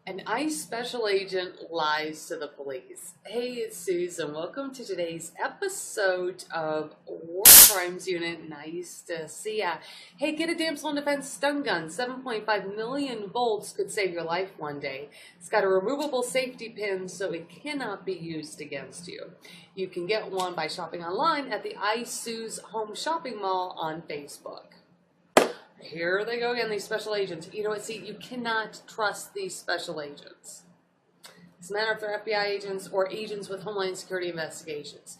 An ICE special agent lies to the police. Hey, it's Susan. Welcome to today's episode of War Crimes Unit. Nice to see ya. Hey, get a damsel in defense stun gun. 7.5 million volts could save your life one day. It's got a removable safety pin so it cannot be used against you. You can get one by shopping online at the iSue's Home Shopping Mall on Facebook. Here they go again, these special agents. You know what, see, you cannot trust these special agents. Doesn't matter if they're FBI agents or agents with Homeland Security investigations.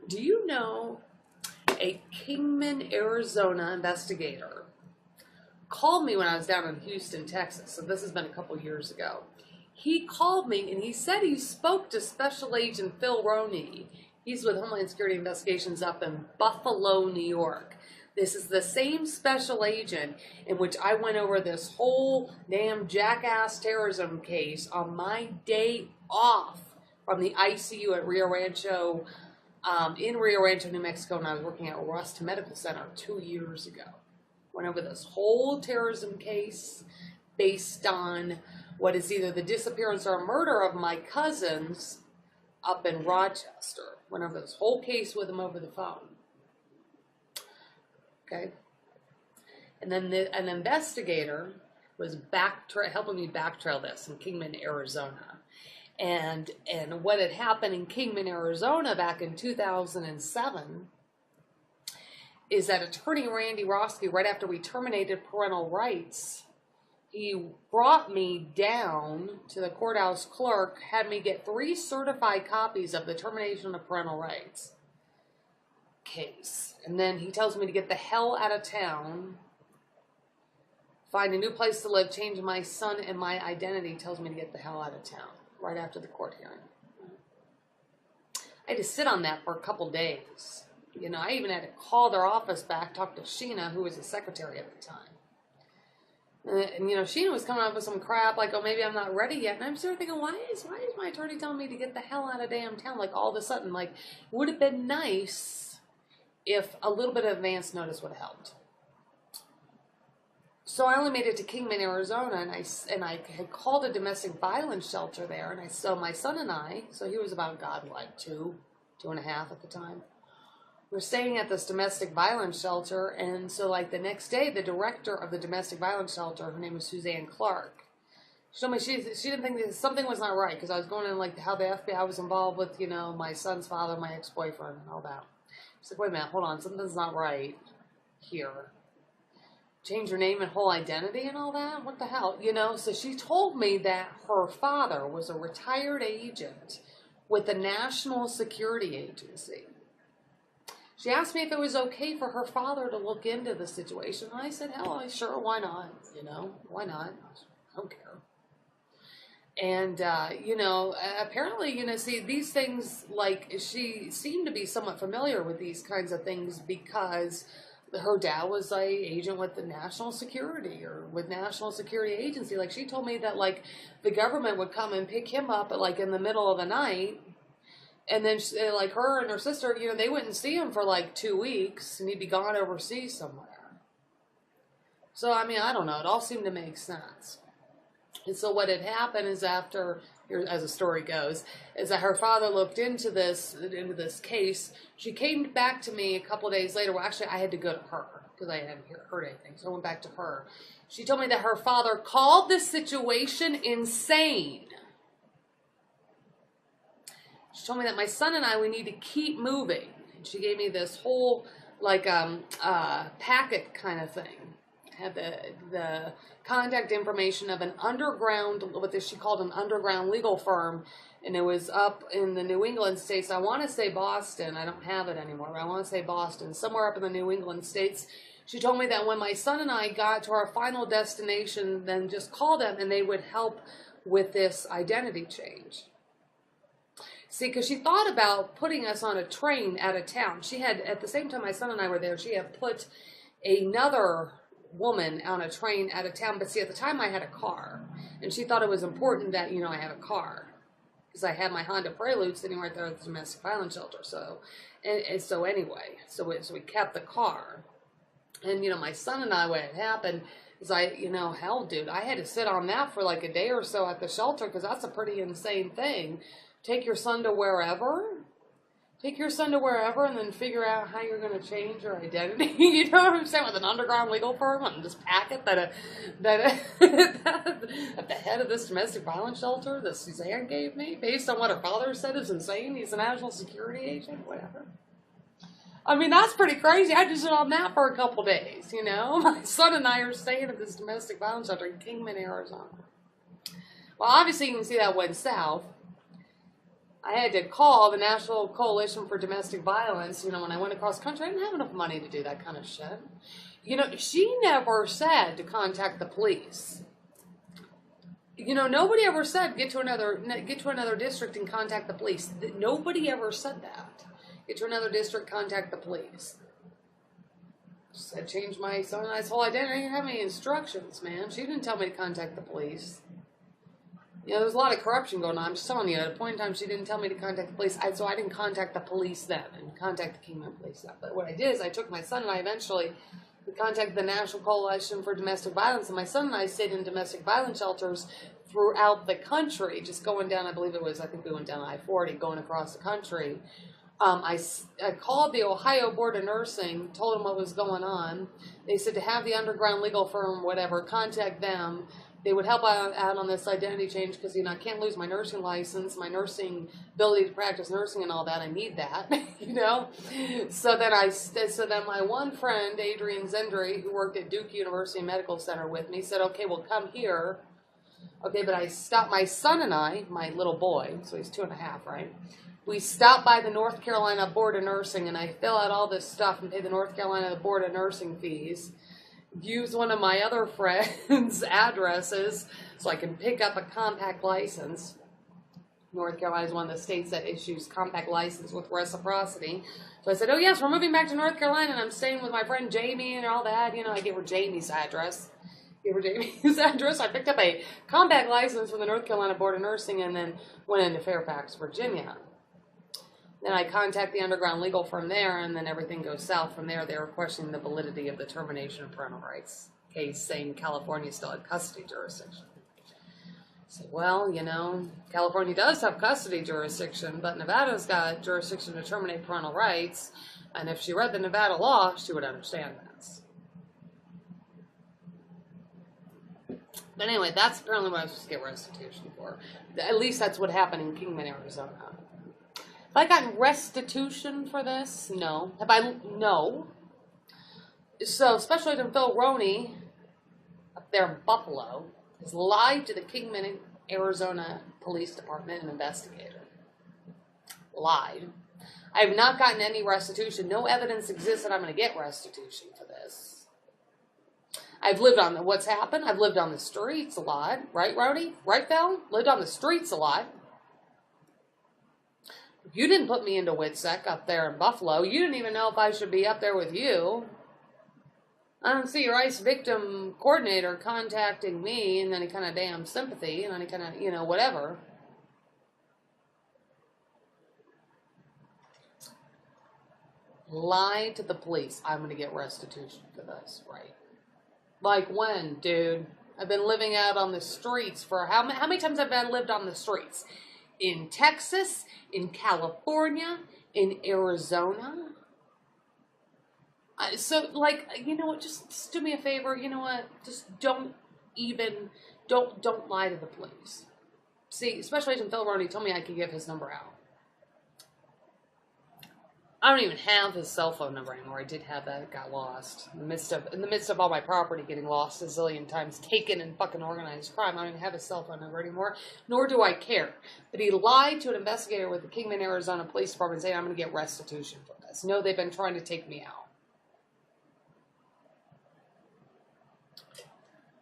Do you know a Kingman, Arizona investigator called me when I was down in Houston, Texas, so this has been a couple years ago. He called me and he said he spoke to Special Agent Phil Roney. He's with Homeland Security Investigations up in Buffalo, New York. This is the same special agent in which I went over this whole damn jackass terrorism case on my day off from the ICU at Rio Rancho, in Rio Rancho, New Mexico, and I was working at Rust Medical Center 2 years ago. Went over this whole terrorism case based on what is either the disappearance or murder of my cousins up in Rochester. Went over this whole case with him over the phone. Okay, and then an investigator was helping me backtrail this in Kingman, Arizona, and what had happened in Kingman, Arizona back in 2007 is that attorney Randy Roski, right after we terminated parental rights, he brought me down to the courthouse clerk, had me get 3 certified copies of the termination of parental rights case. And then he tells me to get the hell out of town, find a new place to live, change my son and my identity. Tells me to get the hell out of town right after the court hearing. I had to sit on that for a couple days. You know, I even had to call their office back, talk to Sheena, who was the secretary at the time. And you know, Sheena was coming up with some crap like, oh, maybe I'm not ready yet. And I'm sort of thinking, why is my attorney telling me to get the hell out of damn town? Like all of a sudden, like, it would have been nice if a little bit of advance notice would have helped. So I only made it to Kingman, Arizona, and I had called a domestic violence shelter there, and so my son and I, so he was about, God, what, 2.5 at the time, we were staying at this domestic violence shelter, and so like the next day, the director of the domestic violence shelter, her name was Suzanne Clark, she told me she didn't think that something was not right, because I was going in like how the FBI was involved with, you know, my son's father, my ex-boyfriend, and all that. She's like, wait a minute, hold on, something's not right here. Change your name and whole identity and all that? What the hell? You know, so she told me that her father was a retired agent with the National Security Agency. She asked me if it was okay for her father to look into the situation. And I said, hell, sure, why not? You know, why not? I don't care. And, you know, apparently, you know, see, these things, like, she seemed to be somewhat familiar with these kinds of things because her dad was a agent with the National Security or with National Security Agency. Like, she told me that, like, the government would come and pick him up, like, in the middle of the night. And then, like, her and her sister, you know, they wouldn't see him for, like, 2 weeks, and he'd be gone overseas somewhere. So, I mean, I don't know. It all seemed to make sense. And so what had happened is after, as the story goes, is that her father looked into this case. She came back to me a couple of days later. Well, actually, I had to go to her because I hadn't heard anything. So I went back to her. She told me that her father called this situation insane. She told me that my son and I, we need to keep moving. And she gave me this whole, like, packet kind of thing. Had the contact information of an underground, what she called an underground legal firm, and it was up in the New England states. I want to say Boston. I don't have it anymore, but I want to say Boston, somewhere up in the New England states. She told me that when my son and I got to our final destination, then just call them and they would help with this identity change. See, because she thought about putting us on a train out of town. She had, at the same time my son and I were there, she had put another woman on a train out of town. But see, at the time I had a car, and she thought it was important that, you know, I have a car because I had my Honda Prelude sitting right there at the domestic violence shelter. So, and so anyway, so we kept the car. And, you know, my son and I, what had happened Because hell, dude, I had to sit on that for like a day or so at the shelter because that's a pretty insane thing. Take your son to wherever. Take your son to wherever and then figure out how you're going to change your identity. You know what I'm saying? With an underground legal firm and this packet that at the head of this domestic violence shelter that Suzanne gave me, based on what her father said is insane. He's a national security agent, whatever. I mean, that's pretty crazy. I just sit on that for a couple days, you know? My son and I are staying at this domestic violence shelter in Kingman, Arizona. Well, obviously you can see that went south. I had to call the National Coalition for Domestic Violence, when I went across country. I didn't have enough money to do that kind of shit. She never said to contact the police. Nobody ever said get to another district and contact the police. Nobody ever said that. Get to another district, contact the police. I changed my son and I's whole identity. I didn't have any instructions, man. She didn't tell me to contact the police. There's a lot of corruption going on. I'm just telling you, at a point in time, she didn't tell me to contact the police. So I didn't contact the police then and contact the Kingman police then. But what I did is I took my son and I eventually contacted the National Coalition for Domestic Violence. And my son and I stayed in domestic violence shelters throughout the country, just going down, I think we went down I-40, going across the country. I called the Ohio Board of Nursing, told them what was going on. They said to have the underground legal firm, whatever, contact them. They would help out on this identity change because, I can't lose my nursing license, my nursing ability to practice nursing and all that. I need that, So then my one friend, Adrian Zendry, who worked at Duke University Medical Center with me, said, okay, well, come here. Okay, but I stopped my son and I, my little boy, so he's 2.5, right? We stopped by the North Carolina Board of Nursing, and I fill out all this stuff and pay the North Carolina Board of Nursing fees. Use one of my other friends' addresses so I can pick up a compact license. North Carolina is one of the states that issues compact license with reciprocity. So I said, oh yes, we're moving back to North Carolina and I'm staying with my friend Jamie and all that. I gave her Jamie's address. I picked up a compact license from the North Carolina Board of Nursing and then went into Fairfax, Virginia. Then I contact the underground legal firm there, and then everything goes south from there. They were questioning the validity of the termination of parental rights case, saying California still had custody jurisdiction. So, well, California does have custody jurisdiction, but Nevada's got jurisdiction to terminate parental rights, and if she read the Nevada law, she would understand that. But anyway, that's apparently what I was supposed to get restitution for. At least that's what happened in Kingman, Arizona. Have I gotten restitution for this? No. No. So, Special Agent Phil Roney, up there in Buffalo, has lied to the Kingman, Arizona Police Department and investigator. Lied. I have not gotten any restitution. No evidence exists that I'm going to get restitution for this. I've lived on what's happened. I've lived on the streets a lot. Right, Rowdy? Right, Phil? Lived on the streets a lot. You didn't put me into WITSEC up there in Buffalo. You didn't even know if I should be up there with you. I don't see your ICE victim coordinator contacting me and any kind of damn sympathy and any kind of, whatever. Lie to the police. I'm going to get restitution for this, right? Like when, dude? I've been living out on the streets for how many times have I lived on the streets? In Texas, in California, in Arizona. So, just do me a favor. You know what? Just don't lie to the police. See, Special Agent Phil Roney told me I could give his number out. I don't even have his cell phone number anymore. I did have that. It got lost. In the midst of all my property getting lost a zillion times, taken in fucking organized crime, I don't even have his cell phone number anymore, nor do I care. But he lied to an investigator with the Kingman, Arizona Police Department saying I'm going to get restitution for this. No, they've been trying to take me out.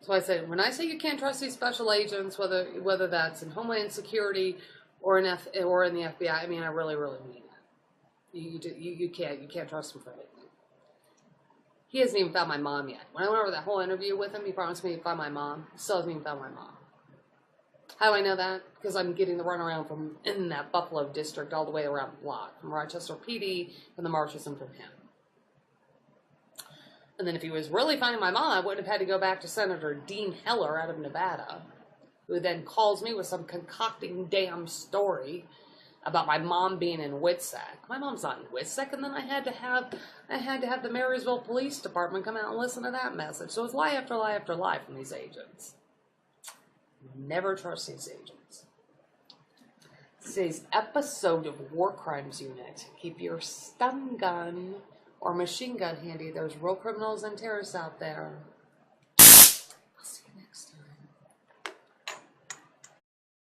So I said, when I say you can't trust these special agents, whether that's in Homeland Security or in the FBI, I mean, I really, really mean it. You can't trust him for anything. He hasn't even found my mom yet. When I went over that whole interview with him, he promised me he'd find my mom. He still hasn't even found my mom. How do I know that? Because I'm getting the runaround from in that Buffalo district all the way around the block, from Rochester PD, from the Marshals, and from him. And then if he was really finding my mom, I wouldn't have had to go back to Senator Dean Heller out of Nevada, who then calls me with some concocting damn story about my mom being in WITSEC. My mom's not in WITSEC, and then I had to have the Marysville Police Department come out and listen to that message. So it's lie after lie after lie from these agents. Never trust these agents. Today's episode of War Crimes Unit. Keep your stun gun or machine gun handy. There's real criminals and terrorists out there.